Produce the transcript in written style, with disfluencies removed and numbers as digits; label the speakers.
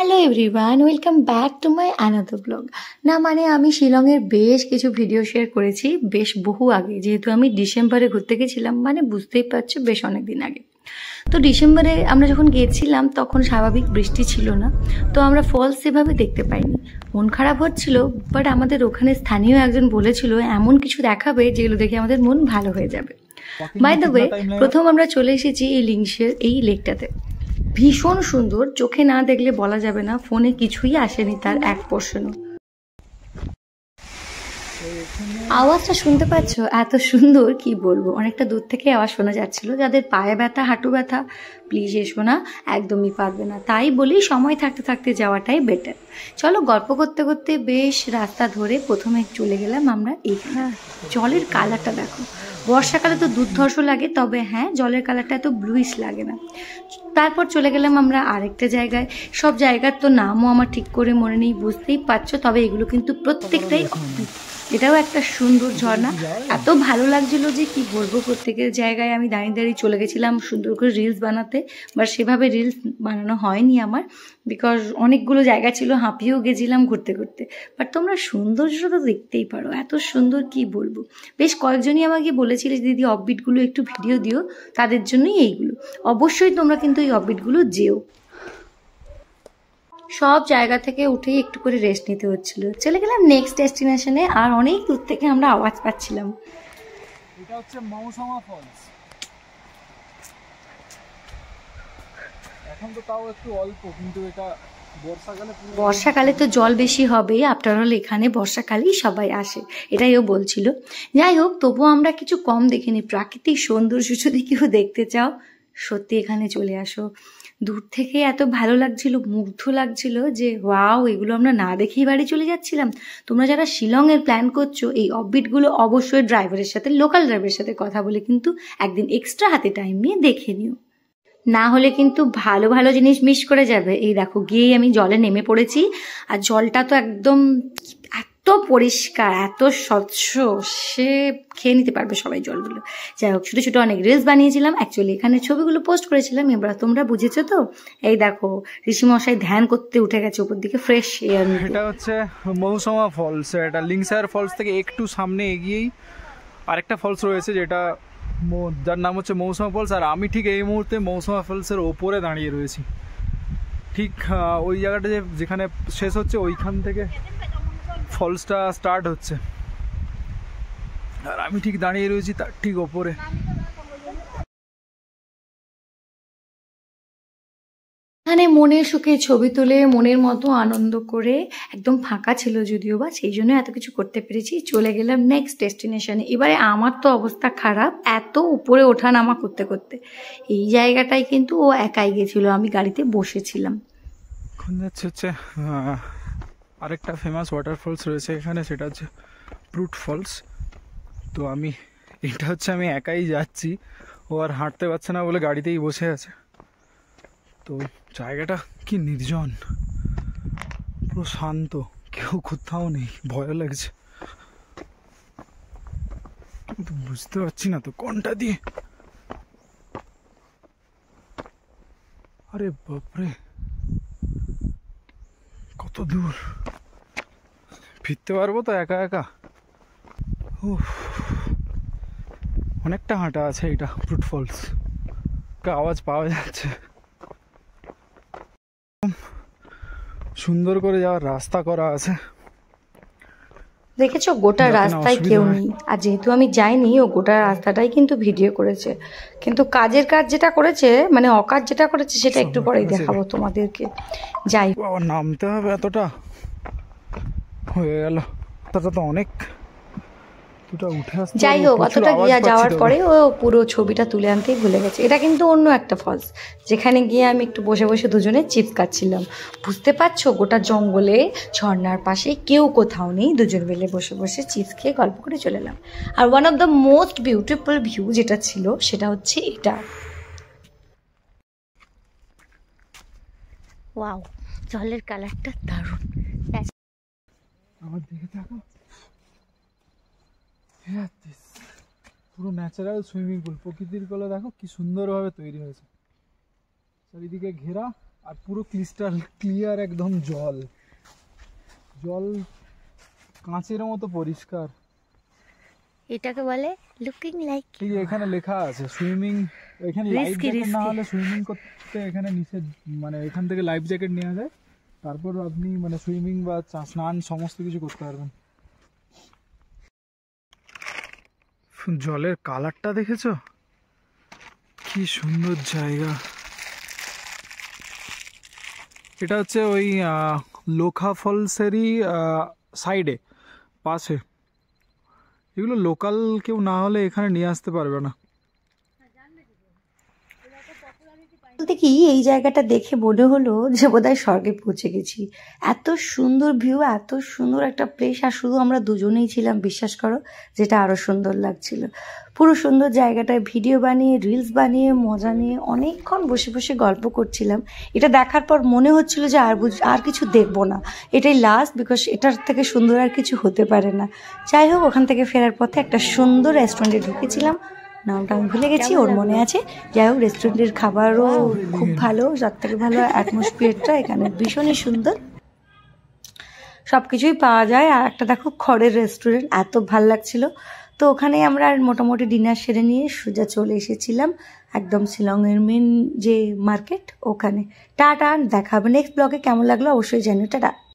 Speaker 1: Hello everyone, welcome back to my another blog. না মানে আমি শিলংয়ের বেশ কিছু ভিডিও শেয়ার করেছি বেশ বহু আগে, যেহেতু আমি ডিসেম্বরে ঘুরতে গেছিলাম, মানে বুঝতেই পারছো বেশ অনেক দিন আগে। তো ডিসেম্বরে আমরা যখন গিয়েছিলাম তখন স্বাভাবিক বৃষ্টি ছিল না, তো আমরা ফলস সেভাবে দেখতে পাইনি। মন খারাপ হচ্ছিল, বাট আমাদের ওখানে স্থানীয় একজন বলেছিল এমন কিছু দেখাবে যেগুলো দেখে আমাদের মন ভালো হয়ে যাবে। বাই দ্য ওয়ে, প্রথম আমরা চলে এসেছি এই লেকটাতে। ভীষণ সুন্দর, চোখে না দেখলে বলা যাবে না, ফোনে কিছুই আসেনি তার 1%ও। আওয়াজটা শুনতে পাচ্ছ? এত সুন্দর কি বলবো, অনেকটা দূর থেকে আওয়াজ শোনা যাচ্ছিল। যাদের পায়ে ব্যথা, হাঁটু ব্যথা, প্লিজ এসো না, একদমই পারবে না। তাই বলি সময় থাকতে থাকতে যাওয়াটাই বেটার। চলো, গল্প করতে করতে বেশ রাস্তা ধরে প্রথমে চলে গেলাম আমরা এইখানে। জলের কালারটা দেখো, বর্ষাকালে তো দুর্ধর্ষ লাগে, তবে হ্যাঁ জলের কালারটা এত ব্লুইশ লাগে না। তারপর চলে গেলাম আমরা আরেকটা জায়গায়। সব জায়গার তো নামও আমার ঠিক করে মনে নেই, বুঝতেই পারছো, তবে এগুলো কিন্তু প্রত্যেকটাই অদ্ভুত। এটাও একটা সুন্দর ঝর্ণা, এত ভালো লাগছিল যে কি বলবো। প্রত্যেকের জায়গায় আমি দাঁড়িয়ে দাঁড়িয়ে চলে গেছিলাম সুন্দর করে রিলস বানাতে, বাট সেভাবে রিলস বানানো হয়নি আমার, বিকজ অনেকগুলো জায়গা ছিল, হাঁপিয়েও গেছিলাম ঘুরতে ঘুরতে। বাট তোমরা সৌন্দর্য তো দেখতেই পারো, এত সুন্দর কি বলবো। বেশ কয়েকজনই আমাকে বলেছিলে দিদি অফবিটগুলো একটু ভিডিও দিও, তাদের জন্যই এইগুলো। অবশ্যই তোমরা কিন্তু এই অফবিটগুলো যেও। সব জায়গা থেকে উঠেই একটু করে রেস্ট নিতে হচ্ছিল। চলে গেলাম নেক্সট ডেস্টিনেশনে, আর অনেক দূর থেকে আমরা আওয়াজ পাচ্ছিলাম।
Speaker 2: এটা হচ্ছে মৌসুমা ফলস। এখন তো তাও একটু অল্প, কিন্তু এটা
Speaker 1: বর্ষাকালে তো জল বেশি হবেই, আফটার অল এখানে বর্ষাকালেই সবাই আসে, এটাই ও বলছিল। যাই হোক, তবুও আমরা কিছু কম দেখিনি। প্রাকৃতিক সৌন্দর্য যদি কেউ দেখতে চাও, সত্যি এখানে চলে আসো। দূর থেকে এত ভালো লাগছিল, মুগ্ধ লাগছিল যে ওয়াও, এগুলো আমরা না দেখেই বাড়ি চলে যাচ্ছিলাম। তোমরা যারা শিলংয়ের প্ল্যান করছো, এই অফবিটগুলো অবশ্যই ড্রাইভারের সাথে, লোকাল ড্রাইভারের সাথে কথা বলে কিন্তু একদিন এক্সট্রা হাতে টাইম নিয়ে দেখে নিও, না হলে কিন্তু ভালো ভালো জিনিস মিস করে যাবে। এই দেখো, গিয়েই আমি জলে নেমে পড়েছি, আর জলটা তো একদম এত পরিষ্কার, এত স্বচ্ছ, সে খেয়ে নিতে পারবে সবাই জলগুলো। যাই হোক, ছোটো ছোটো অনেক রিলস বানিয়েছিলাম, অ্যাকচুয়ালি এখানে ছবিগুলো পোস্ট করেছিলাম। এবার তোমরা বুঝেছো তো। এই দেখো, ঋষিমশাই ধ্যান করতে উঠে গেছে উপর দিকে, ফ্রেশ এয়ার।
Speaker 2: এটা হচ্ছে মৌসুমা ফলস। এটা লিংসার ফলস থেকে একটু সামনে এগিয়েই আরেকটা ফলস রয়েছে, যেটা যার নাম হচ্ছে মৌসুমা ফলস। আর আমি ঠিক এই মুহূর্তে মৌসুমা ফলসের ওপরে দাঁড়িয়ে রয়েছি, ঠিক ওই জায়গাটা যেখানে শেষ হচ্ছে ওইখান থেকে ফলসটা স্টার্ট হচ্ছে, আর আমি ঠিক দাঁড়িয়ে রয়েছি তার ঠিক ওপরে।
Speaker 1: এখানে মনের সুখে ছবি তুলে মনের মতো আনন্দ করে, একদম ফাঁকা ছিল যদিও বা, সেই জন্য এত কিছু করতে পেরেছি। চলে গেলাম নেক্সট ডেস্টিনেশনে। এবারে আমার তো অবস্থা খারাপ, এত উপরে ওঠা নামা করতে করতে। এই জায়গাটায় কিন্তু ও একাই গেছিল, আমি গাড়িতে বসেছিলাম।
Speaker 2: এখন যাচ্ছে হচ্ছে আরেকটা ফেমাস ওয়াটারফলস রয়েছে এখানে, সেটা হচ্ছে ব্রুট ফলস। তো আমি একাই যাচ্ছি, ও আর হাঁটতে পারছে না বলে গাড়িতেই বসে আছে। তো জায়গাটা কি নির্জন, পুরো শান্ত, কেউ কোথাও নেই, ভয় লাগছে, কিন্তু বুঝতে পারছি না তো কোনটা দিয়ে। আরে বাপরে, কত দূর! ফিরতে পারবো তো একা একা? অনেকটা হাঁটা আছে এটা ব্রুট ফলস, আওয়াজ পাওয়া যাচ্ছে। সুন্দর করে যাওয়ার রাস্তা করা আছে,
Speaker 1: দেখেছো গোটা রাস্তায় কেউ নেই, আর যেহেতু আমি যাইনি, ও গোটা রাস্তাটাই কিন্তু ভিডিও করেছে। কিন্তু কাজের কাজ যেটা করেছে, মানে অকাজ যেটা করেছে, সেটা একটু পরেই দেখাবো তোমাদেরকে। যাই
Speaker 2: বাবা, নামতে হবে, এতটা হয়ে গেল, এতটা তো অনেক।
Speaker 1: যাই হোক, অতটা গিয়ে যাওয়ার পরে ও পুরো ছবিটা তুলে আনতেই ভুলে গেছে। এটা কিন্তু অন্য একটা ফলস, যেখানে গিয়ে আমি একটু বসে বসে দুজনে চিপস খাচ্ছিলাম। বুঝতে পারছো, গোটা জঙ্গলে ঝর্ণার পাশে কেউ কোথাও নেই, দুজন মিলে বসে বসে চিপস খেয়ে গল্প করে চলে এলাম। আর one of the most beautiful view যেটা ছিল, সেটা হচ্ছে এটা। ওয়াও, জলের কালারটা দারুণ।
Speaker 2: আমার দিকে থাকো, পুরো ন্যাচারাল সুইমিং পুল, প্রকৃতির কোলে দেখো কি সুন্দরভাবে তৈরি হয়েছে, চারিদিকে ঘেরা। আর পুরো ক্রিস্টাল ক্লিয়ার একদম জল জল কাঁচের মতো পরিষ্কার।
Speaker 1: এটাকে বলে লুকিং লাইক।
Speaker 2: এই এখানে লেখা আছে সুইমিং, এখানে লাইফ জ্যাকেট না হলে সুইমিং করতে এখানে নিষেধ, মানে এখান থেকে লাইফ জ্যাকেট নেওয়া যায়, তারপর আপনি মানে সুইমিং বা স্নান সমস্ত কিছু করতে পারবেন। জলের কালারটা দেখেছো কি সুন্দর জায়গা। এটা হচ্ছে ওই লোখা ফলসেরই সাইডে পাশে। এগুলো লোকাল কেউ না হলে এখানে নিয়ে আসতে পারবে না।
Speaker 1: বলতে কি এই জায়গাটা দেখে মনে হলো যে বোধহয় স্বর্গে পৌঁছে গেছি। এত সুন্দর ভিউ, এত সুন্দর একটা প্লেস, আর শুধু আমরা দুজনেই ছিলাম বিশ্বাস করো, যেটা আরো সুন্দর লাগছিল। পুরো সুন্দর জায়গাটায় ভিডিও বানিয়ে রিলস বানিয়ে মজা নিয়ে অনেকক্ষণ বসে বসে গল্প করছিলাম। এটা দেখার পর মনে হচ্ছিল যে আর কিছু দেখবো না, এটাই লাস্ট, বিকজ এটার থেকে সুন্দর আর কিছু হতে পারে না। যাই হোক, ওখান থেকে ফেরার পথে একটা সুন্দর রেস্টুরেন্টে ঢুকেছিলাম, নামটা আমি ভুলে গেছি, ওর মনে আছে। যাই হোক, রেস্টুরেন্টের খাবারও খুব ভালো, সব থেকে ভালো অ্যাটমসফিয়ারটা এখানে ভীষণই সুন্দর, সব কিছুই পাওয়া যায়। আর একটা দেখো খড়ের রেস্টুরেন্ট, এত ভাল লাগছিল। তো ওখানেই আমরা মোটামুটি ডিনার সেরে নিয়ে সোজা চলে এসেছিলাম একদম শিলংয়ের মেন যে মার্কেট ওখানে। টাটা, দেখা হবে নেক্সট ব্লগে। কেমন লাগলো অবশ্যই জানিও। টাটা।